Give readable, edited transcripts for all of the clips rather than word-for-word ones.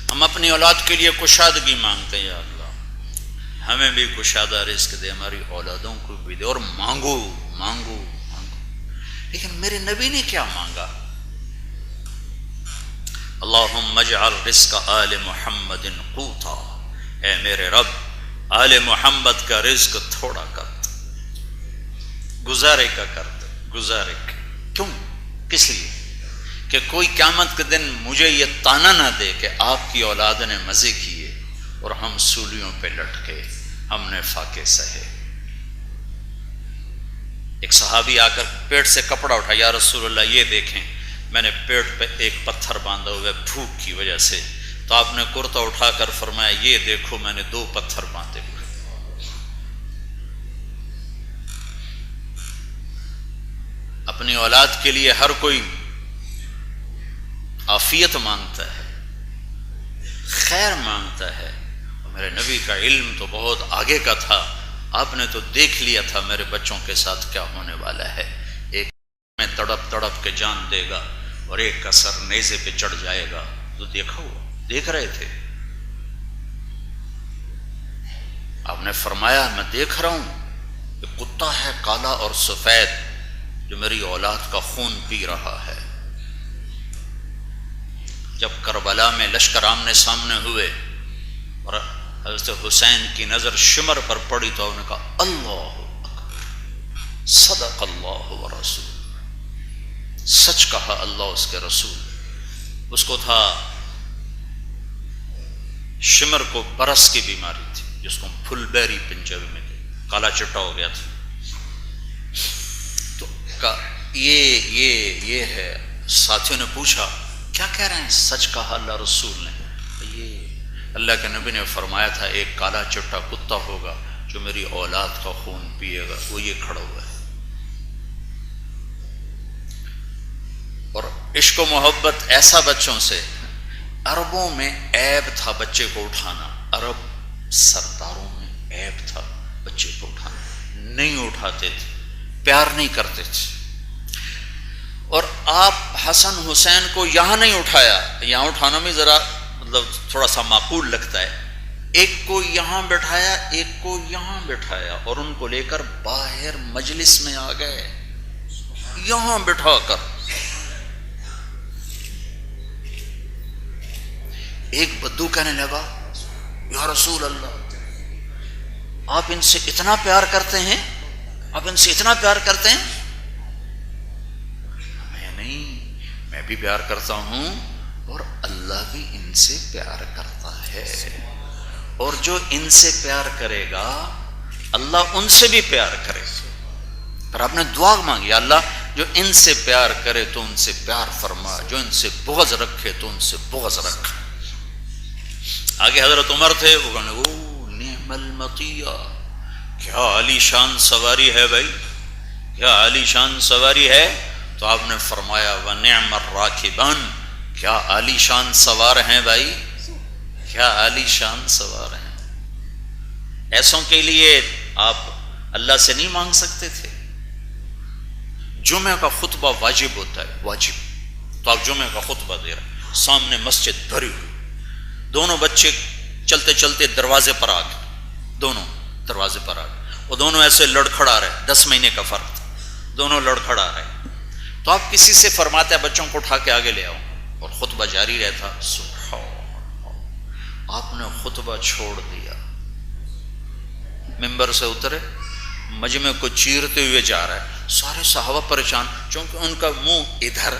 ہم اپنی اولاد کے لیے کشادگی مانگتے ہیں، یا اللہ ہمیں بھی کشادہ رزق دے، ہماری اولادوں کو بھی دے، اور مانگو مانگو مانگو۔ لیکن میرے نبی نے کیا مانگا؟ اللہم اجعل رزق آل محمد قوتا، اے میرے رب آل محمد کا رزق تھوڑا کر دے، گزارے کا کر دے، گزارے کا۔ کیوں؟ کس لیے؟ کہ کوئی قیامت کے دن مجھے یہ تانا نہ دے کہ آپ کی اولاد نے مزے کیے اور ہم سولیوں پہ لٹکے، ہم نے فاقے سہے۔ ایک صحابی آ کر پیٹ سے کپڑا اٹھا، یا رسول اللہ یہ دیکھیں میں نے پیٹ پہ ایک پتھر باندھا ہوا ہے بھوک کی وجہ سے، تو آپ نے کرتا اٹھا کر فرمایا یہ دیکھو میں نے 2 پتھر باندھے ہوئے۔ اپنی اولاد کے لیے ہر کوئی عافیت مانگتا ہے، خیر مانگتا ہے، اور میرے نبی کا علم تو بہت آگے کا تھا، آپ نے تو دیکھ لیا تھا میرے بچوں کے ساتھ کیا ہونے والا ہے، ایک میں تڑپ تڑپ کے جان دے گا اور ایک کا سر نیزے پہ چڑھ جائے گا، تو دیکھا ہوا، دیکھ رہے تھے۔ آپ نے فرمایا میں دیکھ رہا ہوں کہ کتا ہے کالا اور سفید جو میری اولاد کا خون پی رہا ہے۔ جب کربلا میں لشکر آمنے سامنے ہوئے اور حضرت حسین کی نظر شمر پر پڑی تو انہوں نے کہا اللہ اکبر، صدق اللہ ورسول، سچ کہا اللہ اس کے رسول۔ اس کو تھا شمر کو برس کی بیماری تھی، جس کو پھل بیری پنجر میں کالا چٹا ہو گیا تھا، تو یہ ہے۔ ساتھیوں نے پوچھا کیا کہہ رہے ہیں؟ سچ کہا اللہ رسول نے۔ یہ اللہ کے نبی نے فرمایا تھا ایک کالا چٹا کتا ہوگا جو میری اولاد کا خون پیے گا، وہ یہ کھڑا ہوا ہے۔ اور عشق و محبت ایسا بچوں سے، عربوں میں عیب تھا بچے کو اٹھانا، عرب سرداروں میں عیب تھا بچے کو اٹھانا، نہیں اٹھاتے تھے، پیار نہیں کرتے تھے۔ اور آپ حسن حسین کو یہاں نہیں اٹھایا، یہاں اٹھانا میں ذرا مطلب تھوڑا سا معقول لگتا ہے، ایک کو یہاں بٹھایا ایک کو یہاں بٹھایا، اور ان کو لے کر باہر مجلس میں آ گئے یہاں بٹھا کر۔ ایک بدو کہنے لگا یا رسول اللہ آپ ان سے اتنا پیار کرتے ہیں، آپ ان سے اتنا پیار کرتے ہیں؟ میں بھی پیار کرتا ہوں اور اللہ بھی ان سے پیار کرتا ہے، اور جو ان سے پیار کرے گا اللہ ان سے بھی پیار کرے گا۔ پر آپ نے دعا مانگی اللہ جو ان سے پیار کرے تو ان سے پیار فرما، جو ان سے بغض رکھے تو ان سے بغض رکھ۔ آگے حضرت عمر تھے، وہ کہنے او نعم المطیہ، کیا عالی شان سواری ہے بھائی، کیا عالی شان سواری ہے۔ تو آپ نے فرمایا وَنِعْمَ الرَّاكِبَانِ، کیا عالی شان سوار ہیں بھائی، کیا عالی شان سوار ہیں۔ ایسوں کے لیے آپ اللہ سے نہیں مانگ سکتے تھے؟ جمعہ کا خطبہ واجب ہوتا ہے، واجب، تو آپ جمعہ کا خطبہ دے رہے، سامنے مسجد بھری ہوئی، دونوں بچے چلتے چلتے دروازے پر آ گئے، دونوں دروازے پر آ گئے، وہ دونوں ایسے لڑکھڑا رہے، 10 مہینے کا فرق تھا، دونوں لڑکھڑا رہے۔ تو آپ کسی سے فرماتے ہیں بچوں کو اٹھا کے آگے لے آؤ، اور خطبہ جاری رہتا۔ سبحان اللہ، آپ نے خطبہ چھوڑ دیا، ممبر سے اترے، مجمع کو چیرتے ہوئے جا رہا ہے، سارے صحابہ پریشان، چونکہ ان کا منہ ادھر،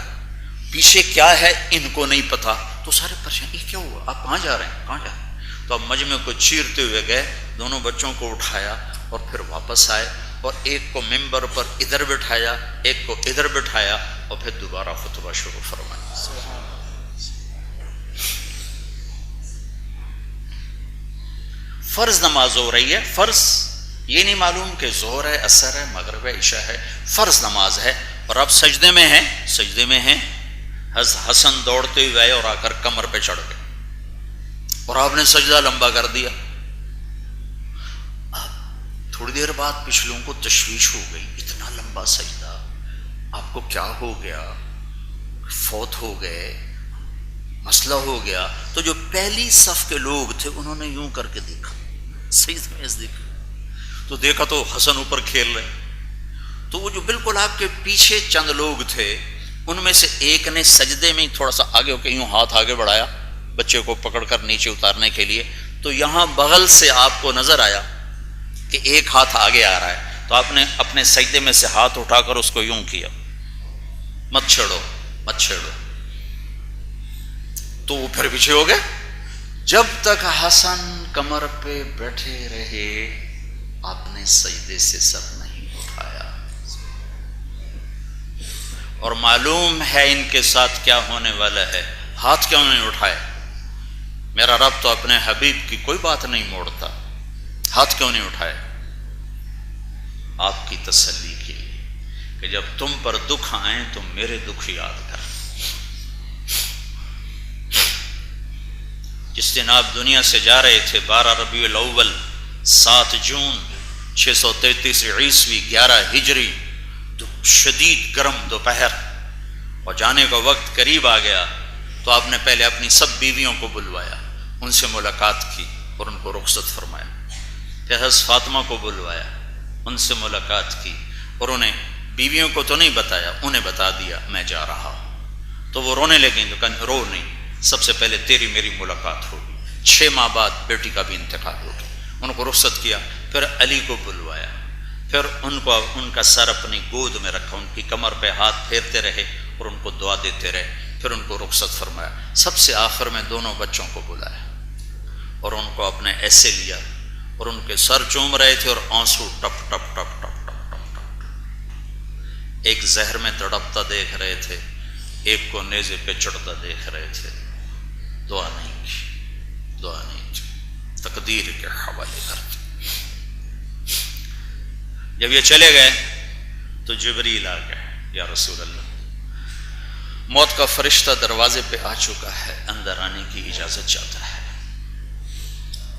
پیچھے کیا ہے ان کو نہیں پتا، تو سارے پریشان، یہ کیا ہوا، آپ کہاں جا رہے ہیں، کہاں جا رہے ہیں؟ تو آپ مجمع کو چیرتے ہوئے گئے، دونوں بچوں کو اٹھایا اور پھر واپس آئے، اور ایک کو ممبر پر ادھر بٹھایا، ایک کو ادھر بٹھایا، اور پھر دوبارہ خطبہ شروع فرمایا۔ فرض نماز ہو رہی ہے، فرض یہ نہیں معلوم کہ ظہر ہے، عصر ہے، مغرب ہے، عشاء ہے، فرض نماز ہے، اور آپ سجدے میں ہیں، سجدے میں ہیں۔ حسن دوڑتے ہوئے آئے اور آ کر کمر پہ چڑھ گئے، اور آپ نے سجدہ لمبا کر دیا۔ تھوڑی دیر بعد پچھلوں کو تشویش ہو گئی، اتنا لمبا سجدہ، آپ کو کیا ہو گیا، فوت ہو گئے، مسئلہ ہو گیا تو جو پہلی صف کے لوگ تھے انہوں نے یوں کر کے دیکھا، سجدے میں دیکھا تو دیکھا تو حسن اوپر کھیل رہے، تو وہ جو بالکل آپ کے پیچھے چند لوگ تھے ان میں سے ایک نے سجدے میں تھوڑا سا آگے ہو کے یوں ہاتھ آگے بڑھایا بچے کو پکڑ کر نیچے اتارنے کے لیے، تو یہاں بغل سے آپ کو نظر آیا کہ ایک ہاتھ آگے آ رہا ہے، تو آپ نے اپنے سجدے میں سے ہاتھ اٹھا کر اس کو یوں کیا، مت چھیڑو مت چھیڑو، تو وہ پھر پیچھے ہو گئے۔ جب تک حسن کمر پہ بیٹھے رہے آپ نے سجدے سے سر نہیں اٹھایا، اور معلوم ہے ان کے ساتھ کیا ہونے والا ہے، ہاتھ کیوں نہیں اٹھائے؟ میرا رب تو اپنے حبیب کی کوئی بات نہیں موڑتا، ہاتھ کیوں نہیں اٹھائے؟ آپ کی تسلی کے لیے کہ جب تم پر دکھ آئیں تو میرے دکھ یاد کر۔ جس دن آپ دنیا سے جا رہے تھے 12 ربیع الاول 7 جون 633 عیسوی 11 ہجری، شدید گرم دوپہر اور جانے کا وقت قریب آ گیا، تو آپ نے پہلے اپنی سب بیویوں کو بلوایا، ان سے ملاقات کی اور ان کو رخصت فرمایا، پھر حضرت فاطمہ کو بلوایا، ان سے ملاقات کی، اور انہیں بیویوں کو تو نہیں بتایا، انہیں بتا دیا میں جا رہا ہوں، تو وہ رونے لگیں، تو کہا رو نہیں، سب سے پہلے تیری میری ملاقات ہوگی۔ 6 ماہ بعد بیٹی کا بھی انتقال ہو گیا، ان کو رخصت کیا، پھر علی کو بلوایا، پھر ان کا سر اپنی گود میں رکھا، ان کی کمر پہ ہاتھ پھیرتے رہے اور ان کو دعا دیتے رہے، پھر ان کو رخصت فرمایا، سب سے آخر میں دونوں بچوں کو بلایا اور ان کو اپنے ایسے لیا اور ان کے سر چوم رہے تھے اور آنسو ٹپ ٹپ ٹپ ٹپ ٹپ ٹپ ٹپ، ایک زہر میں تڑپتا دیکھ رہے تھے، ایک کو نیزے پہ چڑھتا دیکھ رہے تھے، دعا نہیں کی، دعا نہیں کی، تقدیر کے حوالے کر دی۔ جب یہ چلے گئے تو جبریل آ گئے، یا رسول اللہ موت کا فرشتہ دروازے پہ آ چکا ہے، اندر آنے کی اجازت چاہتا ہے،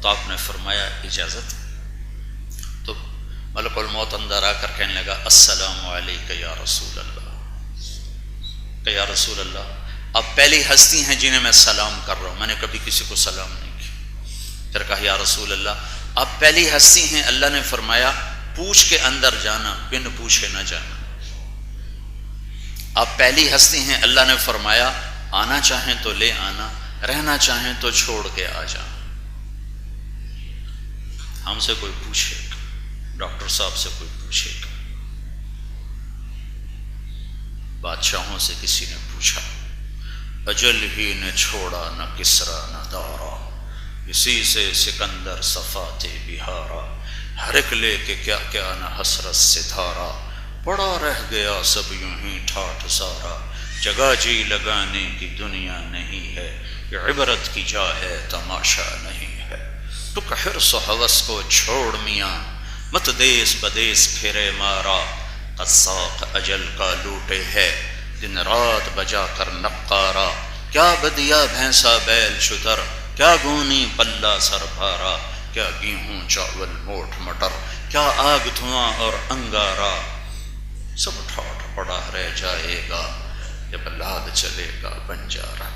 تو آپ نے فرمایا اجازت؟ تو ملک الموت اندر آ کر کہنے لگا السلام علیکہ یا رسول اللہ، کہ یا رسول اللہ آپ پہلی ہستی ہیں جنہیں میں سلام کر رہا ہوں، میں نے کبھی کسی کو سلام نہیں کیا۔ پھر کہا یا رسول اللہ آپ پہلی ہستی ہیں، اللہ نے فرمایا پوچھ کے اندر جانا، بن پوچھے نہ جانا۔ آپ پہلی ہستی ہیں، اللہ نے فرمایا آنا چاہیں تو لے آنا، رہنا چاہیں تو چھوڑ کے آ جانا۔ ہم سے کوئی پوچھے گا، ڈاکٹر صاحب سے کوئی پوچھے گا، بادشاہوں سے کسی نے پوچھا، اجل ہی نے چھوڑا نہ کسرا نہ دارا، اسی سے سکندر صفاتے بہارا، ہر ایک لے کے کیا کیا نہ حسرت سے دھارا، پڑا رہ گیا سب یوں ہی ٹھاٹھ سارا، جگہ جی لگانے کی دنیا نہیں ہے، یہ عبرت کی جا ہے تماشا نہیں ہے، ٹک حرص و ہوس کو چھوڑ میاں، مت دیس بدیس پھرے مارا، قصاق اجل کا لوٹے ہے، دن رات بجا کر نقارا، کیا بدیا بھینسا بیل شتر، کیا گونی پلہ سر بھارا، کیا گیہوں چاول موٹ مٹر، کیا آگ دھواں اور انگارا، سب ٹھاٹھ پڑا رہ جائے گا جب لاد چلے گا بنجارا۔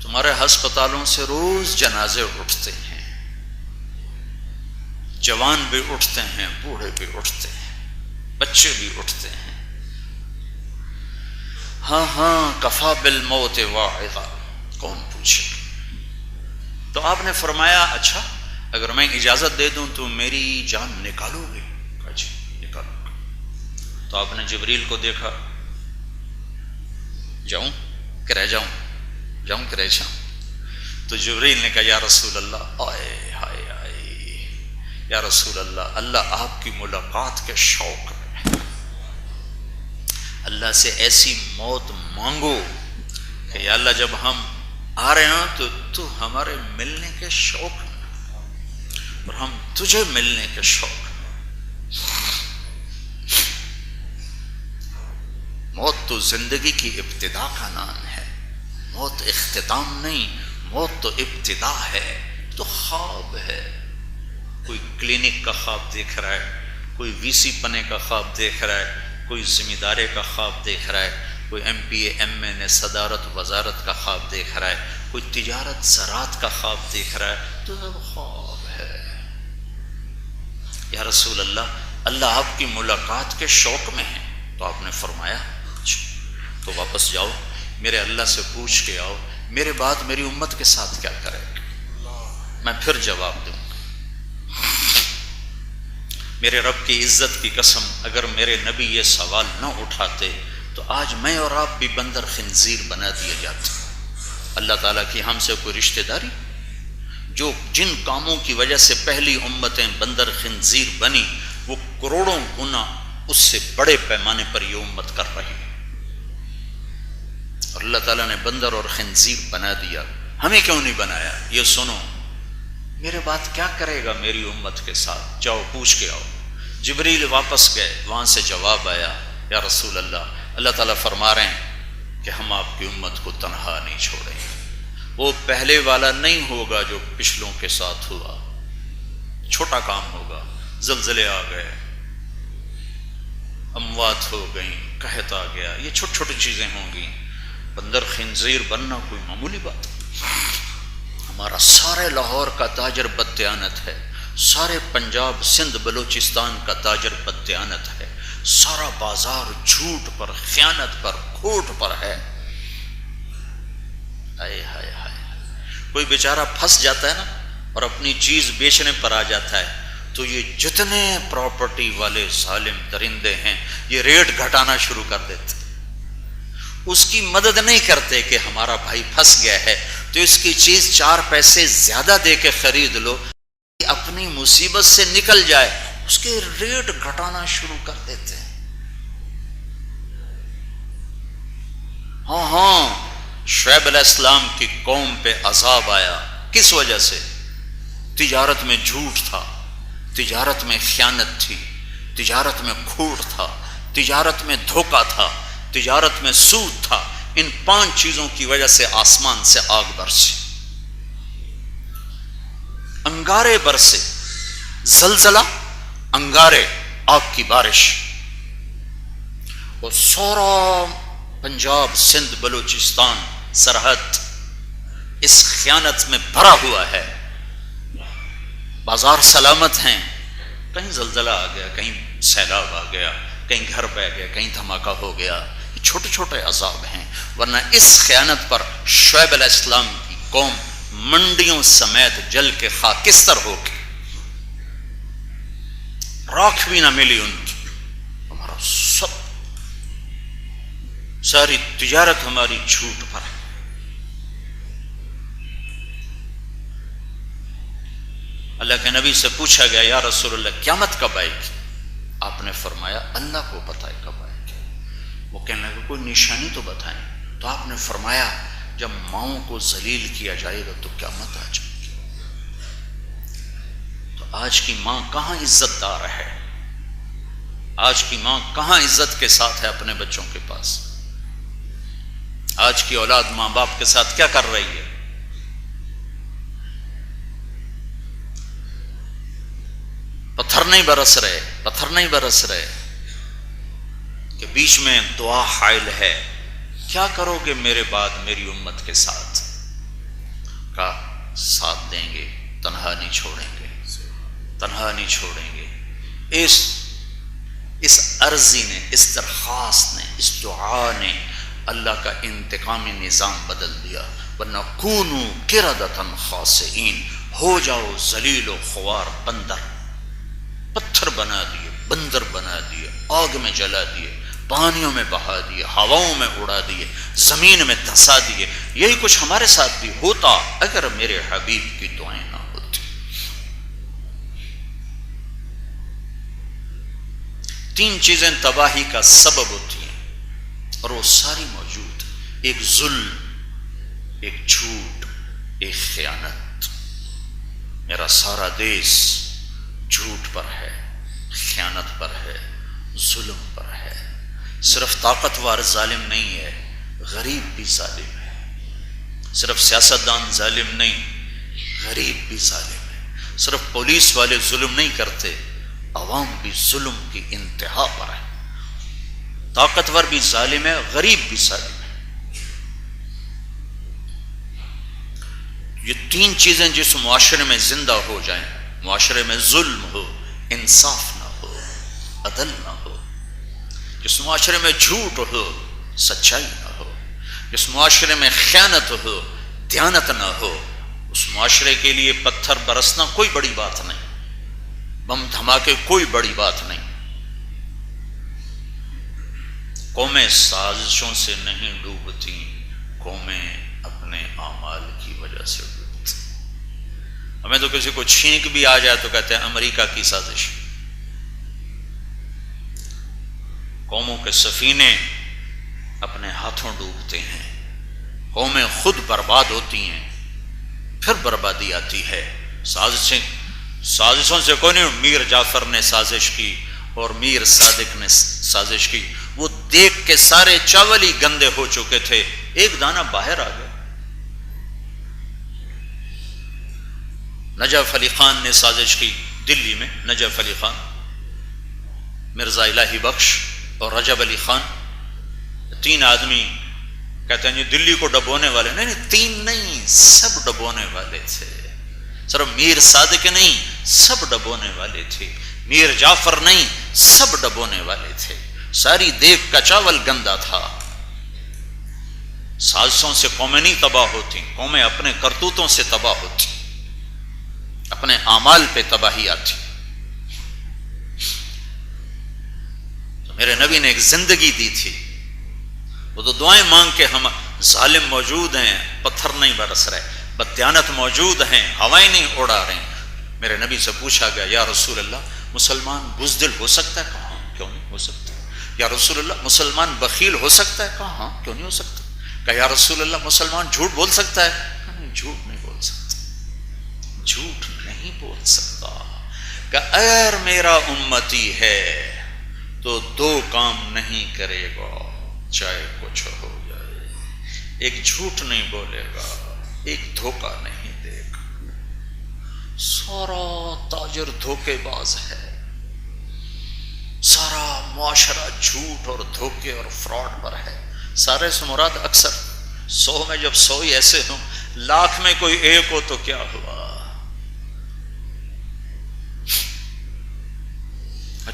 تمہارے ہسپتالوں سے روز جنازے اٹھتے ہیں، جوان بھی اٹھتے ہیں، بوڑھے بھی اٹھتے ہیں، بچے بھی اٹھتے ہیں، ہاں ہاں کفا بالموت واعظا، کون پوچھے؟ تو آپ نے فرمایا اچھا اگر میں اجازت دے دوں تو میری جان نکالو گے؟ کہا جی نکالو گا۔ تو آپ نے جبریل کو دیکھا، جاؤں کہ رہ جاؤں، جاؤں کہ رہ جاؤں؟ تو جبریل نے کہا یا رسول اللہ، آئے ہائے آئے یا رسول اللہ، اللہ آپ کی ملاقات کے شوق میں، اللہ سے ایسی موت مانگو کہ یا اللہ جب ہم آ رہے ہیں تو ہمارے ملنے کے شوق ہیں اور ہم تجھے ملنے کے شوق ہیں۔ موت تو زندگی کی ابتدا کا نام ہے، موت اختتام نہیں، موت تو ابتدا ہے، تو خواب ہے، کوئی کلینک کا خواب دیکھ رہا ہے، کوئی وی سی پنے کا خواب دیکھ رہا ہے، کوئی ذمہ داری کا خواب دیکھ رہا ہے، کوئی ایم پی اے ایم اے نے صدارت وزارت کا خواب دیکھ رہا ہے، کوئی تجارت زراعت کا خواب دیکھ رہا ہے، تو سب خواب ہے۔ یا رسول اللہ، اللہ آپ کی ملاقات کے شوق میں ہے۔ تو آپ نے فرمایا تو واپس جاؤ، میرے اللہ سے پوچھ کے آؤ میرے بعد میری امت کے ساتھ کیا کرے گا، میں پھر جواب دوں گا۔ میرے رب کی عزت کی قسم، اگر میرے نبی یہ سوال نہ اٹھاتے تو آج میں اور آپ بھی بندر خنزیر بنا دیے جاتے۔ اللہ تعالیٰ کی ہم سے کوئی رشتہ داری؟ جو جن کاموں کی وجہ سے پہلی امتیں بندر خنزیر بنی، وہ کروڑوں گنا اس سے بڑے پیمانے پر یہ امت کر رہی ہے، اور اللہ تعالیٰ نے بندر اور خنزیر بنا دیا، ہمیں کیوں نہیں بنایا؟ یہ سنو، میرے بات کیا کرے گا میری امت کے ساتھ، جاؤ پوچھ کے آؤ۔ جبریل واپس گئے، وہاں سے جواب آیا، یا رسول اللہ، اللہ تعالیٰ فرما رہے ہیں کہ ہم آپ کی امت کو تنہا نہیں چھوڑیں گے۔ وہ پہلے والا نہیں ہوگا جو پچھلوں کے ساتھ ہوا، چھوٹا کام ہوگا، زلزلے آ گئے، اموات ہو گئیں، قحط آ گیا، یہ چھوٹی چھوٹی چیزیں ہوں گی۔ بندر خنزیر بننا کوئی معمولی بات ہے۔ ہمارا سارے لاہور کا تاجر بددیانت ہے، سارے پنجاب سندھ بلوچستان کا تاجر بددیانت ہے، سارا بازار جھوٹ پر، خیانت پر، کھوٹ پر ہے۔ ہائے ہائے ہائے، کوئی بیچارہ پھنس جاتا ہے نا اور اپنی چیز بیچنے پر آ جاتا ہے تو یہ جتنے پراپرٹی والے ظالم درندے ہیں یہ ریٹ گھٹانا شروع کر دیتے، اس کی مدد نہیں کرتے کہ ہمارا بھائی پھنس گیا ہے تو اس کی چیز 4 پیسے زیادہ دے کے خرید لو، اپنی مصیبت سے نکل جائے، اس کے ریٹ گھٹانا شروع کر دیتے ہیں۔ ہاں شعیب علیہ السلام کی قوم پہ عذاب آیا، کس وجہ سے؟ تجارت میں جھوٹ تھا، تجارت میں خیانت تھی، تجارت میں کھوٹ تھا، تجارت میں دھوکہ تھا، تجارت میں سود تھا۔ ان 5 چیزوں کی وجہ سے آسمان سے آگ برسی، انگارے برسے، زلزلہ، انگارے، آگ کی بارش، اور سورا پنجاب سندھ بلوچستان سرحد اس خیانت میں بھرا ہوا ہے۔ بازار سلامت ہیں، کہیں زلزلہ آ گیا، کہیں سیلاب آ گیا، کہیں گھر بہ گیا، کہیں دھماکہ ہو گیا، یہ چھوٹے چھوٹے عذاب ہیں۔ ورنہ اس خیانت پر شعیب علیہ السلام کی قوم منڈیوں سمیت جل کے خاکستر ہو کے، راکھ بھی نہ ملی ان کی۔ ہمارا سب، ساری تجارت ہماری جھوٹ پر ہے۔ اللہ کے نبی سے پوچھا گیا، یا رسول اللہ قیامت کب آئے گی؟ آپ نے فرمایا اللہ کو پتہ ہے کب آئے گی۔ وہ کہنے لگے کوئی نشانی تو بتائیں۔ تو آپ نے فرمایا جب ماؤں کو ذلیل کیا جائے گا تو قیامت آ جائے گی۔ تو آج کی ماں کہاں عزت دار ہے؟ آج کی ماں کہاں عزت کے ساتھ ہے اپنے بچوں کے پاس؟ آج کی اولاد ماں باپ کے ساتھ کیا کر رہی ہے؟ پتھر نہیں برس رہے، پتھر نہیں برس رہے کہ بیچ میں دعا حائل ہے، کیا کرو گے میرے بعد میری امت کے ساتھ؟ کا ساتھ دیں گے، تنہا نہیں چھوڑیں گے، تنہا نہیں چھوڑیں گے۔ اس عرضی نے، اس درخواست نے، اس دعا نے اللہ کا انتقامی نظام بدل دیا۔ وَنَكُونُوا قِرَدَةً خَاسِئِينَ، ہو جاؤ ذلیل و خوار بندر، پتھر بنا دیے، بندر بنا دیے، آگ میں جلا دیے، پانیوں میں بہا دیے، ہواؤں میں اڑا دیے، زمین میں دھسا دیے۔ یہی کچھ ہمارے ساتھ بھی ہوتا اگر میرے حبیب کی دعائیں نہ ہوتی۔ 3 چیزیں تباہی کا سبب ہوتی ہیں اور وہ ساری موجود، ایک ظلم، ایک جھوٹ، ایک خیانت۔ میرا سارا دیش جھوٹ پر ہے، خیانت پر ہے، ظلم پر ہے۔ صرف طاقتور ظالم نہیں ہے، غریب بھی ظالم ہے۔ صرف سیاستدان ظالم نہیں، غریب بھی ظالم ہے۔ صرف پولیس والے ظلم نہیں کرتے، عوام بھی ظلم کی انتہا پر ہے۔ طاقتور بھی ظالم ہے، غریب بھی ظالم ہے۔ یہ تین چیزیں جس معاشرے میں زندہ ہو جائیں، معاشرے میں ظلم ہو، انصاف نہ ہو، عدل نہ ہو، جس معاشرے میں جھوٹ ہو، سچائی نہ ہو، جس معاشرے میں خیانت ہو، دیانت نہ ہو، اس معاشرے کے لیے پتھر برسنا کوئی بڑی بات نہیں، بم دھماکے کوئی بڑی بات نہیں۔ قومیں سازشوں سے نہیں ڈوبتی، قومیں اپنے اعمال کی وجہ سے ڈوبتی۔ ہمیں تو کسی کو چھینک بھی آ جائے تو کہتے ہیں امریکہ کی سازش۔ قوموں کے سفینے اپنے ہاتھوں ڈوبتے ہیں، قومیں خود برباد ہوتی ہیں، پھر بربادی آتی ہے۔ سازشوں سے کوئی نہیں، میر جعفر نے سازش کی اور میر صادق نے سازش کی، وہ دیکھ کے سارے چاول ہی گندے ہو چکے تھے، ایک دانہ باہر آ گیا۔ نجف علی خان نے سازش کی دلی میں، نجف علی خان، مرزا الہی بخش اور رجب علی خان، تین آدمی کہتے ہیں یہ دلی کو ڈبونے والے، نہیں تین نہیں، سب ڈبونے والے تھے، صرف میر صادق نہیں، سب ڈبونے والے تھے، میر جعفر نہیں، سب ڈبونے والے تھے، ساری دیگ کا چاول گندا تھا۔ سازشوں سے قومیں نہیں تباہ ہوتی، قومیں اپنے کرتوتوں سے تباہ ہوتی، اپنے اعمال پہ تباہی آتی۔ تو میرے نبی نے ایک زندگی دی تھی، وہ تو دعائیں مانگ کے ہم ظالم موجود ہیں، پتھر نہیں برس رہے، بددیانت موجود ہیں، ہوائیں نہیں اڑا رہے ہیں۔ میرے نبی سے پوچھا گیا یا رسول اللہ مسلمان بزدل ہو سکتا ہے؟ کہاں کیوں نہیں ہو سکتا؟ یا رسول اللہ مسلمان بخیل ہو سکتا ہے؟ کہاں کیوں نہیں ہو سکتا؟ کہ یا رسول اللہ مسلمان جھوٹ بول سکتا ہے؟ نہیں، جھوٹ نہیں بول سکتا، جھوٹ نہیں بول سکتا۔ کہ اگر میرا امتی ہے تو دو کام نہیں کرے گا چاہے کچھ ہو جائے، ایک جھوٹ نہیں بولے گا، ایک دھوکہ نہیں دے گا۔ سارا تاجر دھوکے باز ہے، سارا معاشرہ جھوٹ اور دھوکے اور فراڈ پر ہے۔ سارے سے مراد اکثر 100 میں جب 100 ہی ایسے ہوں، لاکھ میں کوئی ایک ہو تو کیا ہوا؟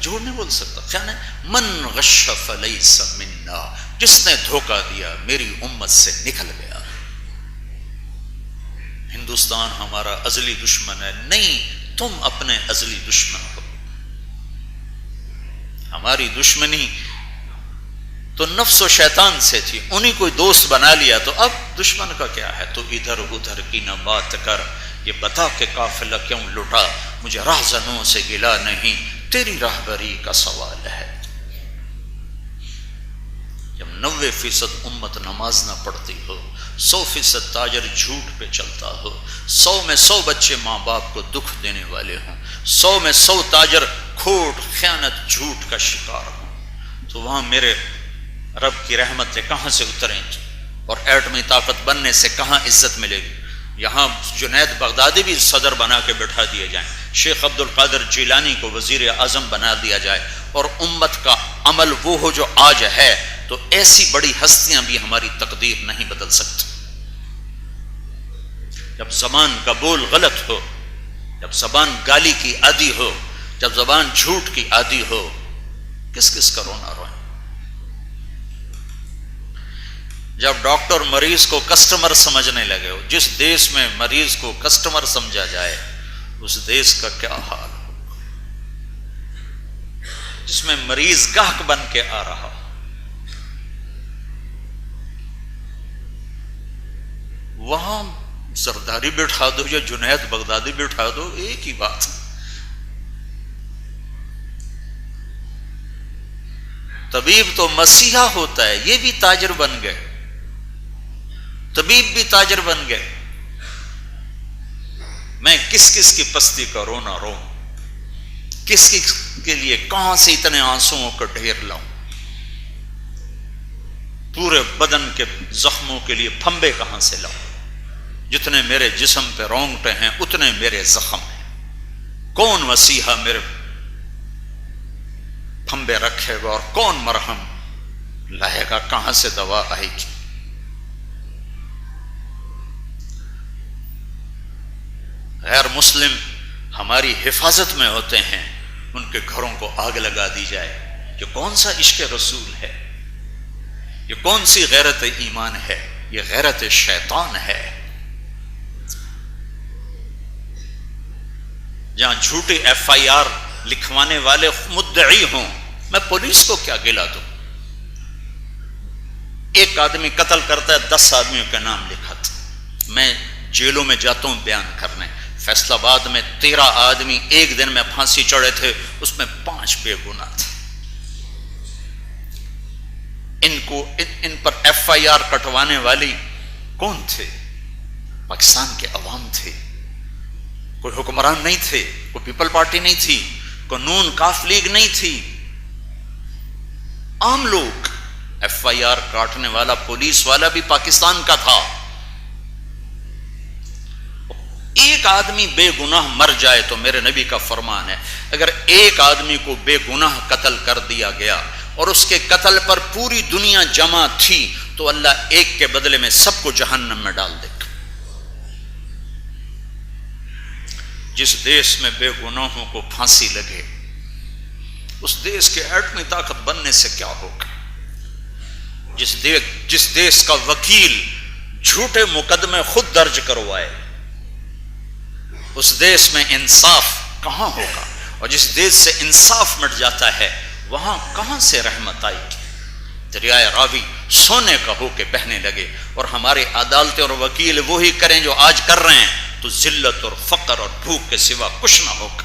جھوٹ نہیں بول سکتا۔ کیا نہیں؟ من غش فلیس منا، جس نے دھوکہ دیا میری امت سے نکل گیا۔ ہندوستان ہمارا ازلی دشمن ہے، نہیں، تم اپنے ازلی دشمن ہو۔ ہماری دشمنی تو نفس و شیطان سے تھی، انہی کوئی دوست بنا لیا، تو اب دشمن کا کیا ہے؟ تو ادھر ادھر کی نہ بات کر، یہ بتا کہ قافلہ کیوں لٹا، مجھے راہزنوں سے گلا نہیں، تیری راہبری کا سوال ہے۔ جب 90% امت نماز نہ پڑھتی ہو، 100% تاجر جھوٹ پہ چلتا ہو، 100 میں 100 بچے ماں باپ کو دکھ دینے والے ہوں، 100 میں 100 تاجر کھوٹ، خیانت، جھوٹ کا شکار ہوں، تو وہاں میرے رب کی رحمتیں کہاں سے اتریں اور ایٹمی طاقت بننے سے کہاں عزت ملے گی؟ یہاں جنید بغدادی بھی صدر بنا کے بٹھا دیے جائیں، شیخ عبد القادر جیلانی کو وزیر اعظم بنا دیا جائے، اور امت کا عمل وہ ہو جو آج ہے، تو ایسی بڑی ہستیاں بھی ہماری تقدیر نہیں بدل سکتی۔ جب زبان کا بول غلط ہو، جب زبان گالی کی عادی ہو، جب زبان جھوٹ کی عادی ہو، کس کس کا رونا روئیں؟ جب ڈاکٹر مریض کو کسٹمر سمجھنے لگے ہو، جس دیش میں مریض کو کسٹمر سمجھا جائے اس دیش کا کیا حال ہو؟ جس میں مریض گاہک بن کے آ رہا ہو، وہاں زرداری بٹھا دو یا جنید بغدادی بٹھا دو، ایک ہی بات۔ طبیب تو مسیحا ہوتا ہے، یہ بھی تاجر بن گئے، طبیب بھی تاجر بن گئے۔ میں کس کس کی پستی کا رونا رو، کس کس کے لیے کہاں سے اتنے آنسوؤں کا ڈھیر لاؤں؟ پورے بدن کے زخموں کے لیے پھمبے کہاں سے لاؤں؟ جتنے میرے جسم پہ رونگٹے ہیں اتنے میرے زخم ہیں، کون مسیحا میرے پھمبے رکھے گا اور کون مرہم؟ لائے گا کہاں سے دوا آئے گی؟ غیر مسلم ہماری حفاظت میں ہوتے ہیں، ان کے گھروں کو آگ لگا دی جائے، یہ کون سا عشق رسول ہے؟ یہ کون سی غیرت ایمان ہے؟ یہ غیرت شیطان ہے۔ جہاں جھوٹے ایف آئی آر لکھوانے والے مدعی ہوں، میں پولیس کو کیا گلا دوں؟ ایک آدمی قتل کرتا ہے، 10 آدمیوں کا نام لکھا تھا۔ میں جیلوں میں جاتا ہوں بیان کرنے، فیصل آباد میں 13 آدمی ایک دن میں پھانسی چڑھے تھے، اس میں 5 بے گناہ تھے۔ ان پر ایف آئی آر کٹوانے والی کون تھے؟ پاکستان کے عوام تھے، کوئی حکمران نہیں تھے، کوئی پیپل پارٹی نہیں تھی، کوئی نون کاف لیگ نہیں تھی، عام لوگ۔ ایف آئی آر کاٹنے والا پولیس والا بھی پاکستان کا تھا۔ ایک آدمی بے گناہ مر جائے تو میرے نبی کا فرمان ہے، اگر ایک آدمی کو بے گناہ قتل کر دیا گیا اور اس کے قتل پر پوری دنیا جمع تھی تو اللہ ایک کے بدلے میں سب کو جہنم میں ڈال دے گا۔ جس دیش میں بے گناہوں کو پھانسی لگے، اس دیش کے ایٹمی طاقت بننے سے کیا ہوگا؟ جس دیش کا وکیل جھوٹے مقدمے خود درج کروائے، اس دیش میں انصاف کہاں ہوگا؟ اور جس دیش سے انصاف مٹ جاتا ہے، وہاں کہاں سے رحمت آئے گی؟ دریائے راوی سونے کا ہو کے بہنے لگے، اور ہمارے عدالتیں اور وکیل وہی کریں جو آج کر رہے ہیں، تو ذلت اور فقر اور بھوک کے سوا کچھ نہ ہوگا۔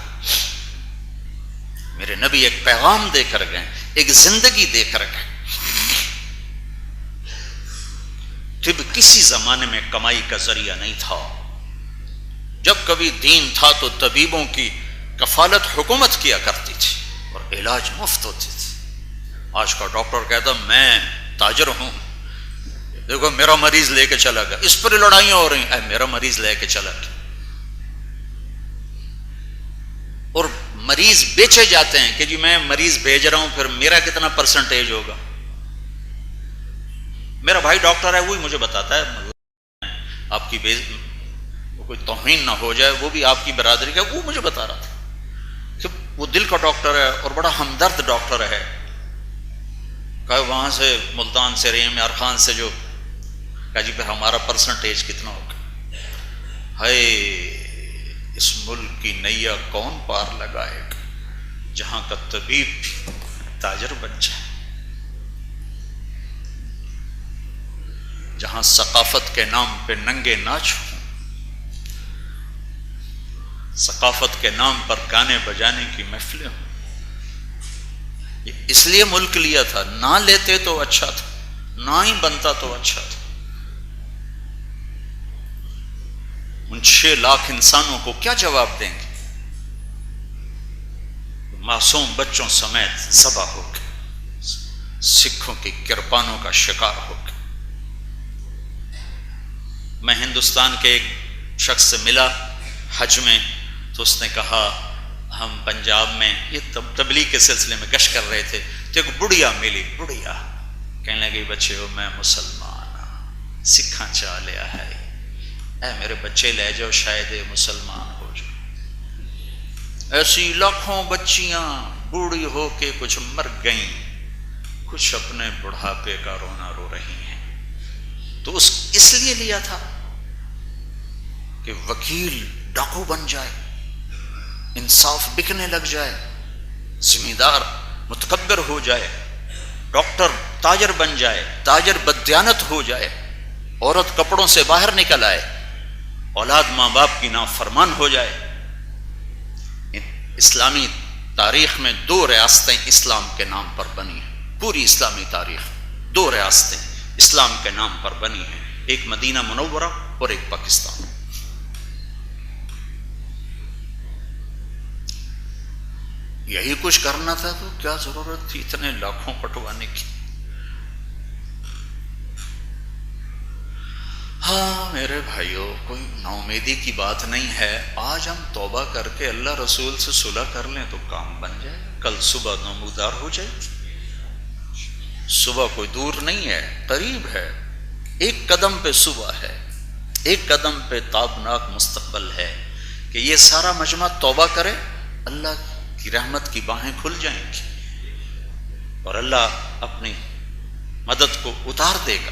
میرے نبی ایک پیغام دے کر گئے، ایک زندگی دے کر گئے۔ طب کسی زمانے میں کمائی کا ذریعہ نہیں تھا۔ جب کبھی دین تھا تو طبیبوں کی کفالت حکومت کیا کرتی تھی اور علاج مفت ہوتے تھے۔ آج کا ڈاکٹر کہتا میں تاجر ہوں، دیکھو میرا مریض لے کے چلا گیا، اس پر لڑائیاں ہو رہی ہیں، میرا مریض لے کے چلا گیا۔ اور مریض بیچے جاتے ہیں کہ جی میں مریض بھیج رہا ہوں، پھر میرا کتنا پرسنٹیج ہوگا؟ میرا بھائی ڈاکٹر ہے، وہی مجھے بتاتا ہے، آپ کی کوئی توہین نہ ہو جائے، وہ بھی آپ کی برادری کا، وہ مجھے بتا رہا تھا کہ وہ دل کا ڈاکٹر ہے اور بڑا ہمدرد ڈاکٹر ہے۔ کہا وہاں سے ملتان سے رحیم یار خان سے جو کہا جی پھر ہمارا پرسنٹیج کتنا ہوگا؟ ہائے اس ملک کی نیا کون پار لگائے گا جہاں کا طبیب بھی تاجر بن جائے، جہاں ثقافت کے نام پہ ننگے ناچ ہوں، ثقافت کے نام پر گانے بجانے کی محفلیں ہوں۔ یہ اس لیے ملک لیا تھا، نہ لیتے تو اچھا تھا، نہ ہی بنتا تو اچھا تھا۔ ان 6 لاکھ انسانوں کو کیا جواب دیں گے؟ معصوم بچوں سمیت ذبح ہو گئے، سکھوں کی کرپانوں کا شکار ہو گئے۔ میں ہندوستان کے ایک شخص سے ملا حج میں، تو اس نے کہا ہم پنجاب میں یہ تبلیغ کے سلسلے میں گشت کر رہے تھے، تو ایک بڑھیا ملی، بڑھیا کہنے لگی بچے ہو میں مسلمان ہوں، سکھاں چاہ لیا ہے، اے میرے بچے لے جاؤ شاید مسلمان ہو جاؤ۔ ایسی لاکھوں بچیاں بوڑھی ہو کے کچھ مر گئیں، کچھ اپنے بڑھاپے کا رونا رو رہی ہیں۔ تو اس لیے لیا تھا کہ وکیل ڈاکو بن جائے، انصاف بکنے لگ جائے، زمیندار متکبر ہو جائے، ڈاکٹر تاجر بن جائے، تاجر بددیانت ہو جائے، عورت کپڑوں سے باہر نکل آئے، اولاد ماں باپ کی نافرمان ہو جائے۔ اسلامی تاریخ میں 2 ریاستیں اسلام کے نام پر بنی ہیں، پوری اسلامی تاریخ 2 ریاستیں اسلام کے نام پر بنی ہیں، ایک مدینہ منورہ اور ایک پاکستان۔ یہی کچھ کرنا تھا تو کیا ضرورت تھی اتنے لاکھوں کٹوانے کی؟ ہاں میرے بھائیوں، کوئی ناامیدی کی بات نہیں ہے۔ آج ہم توبہ کر کے اللہ رسول سے صلح کر لیں تو کام بن جائے، کل صبح نمودار ہو جائے، صبح کوئی دور نہیں ہے، قریب ہے، ایک قدم پہ صبح ہے، ایک قدم پہ تابناک مستقبل ہے کہ یہ سارا مجمع توبہ کرے، اللہ کی رحمت کی باہیں کھل جائیں گی اور اللہ اپنی مدد کو اتار دے گا۔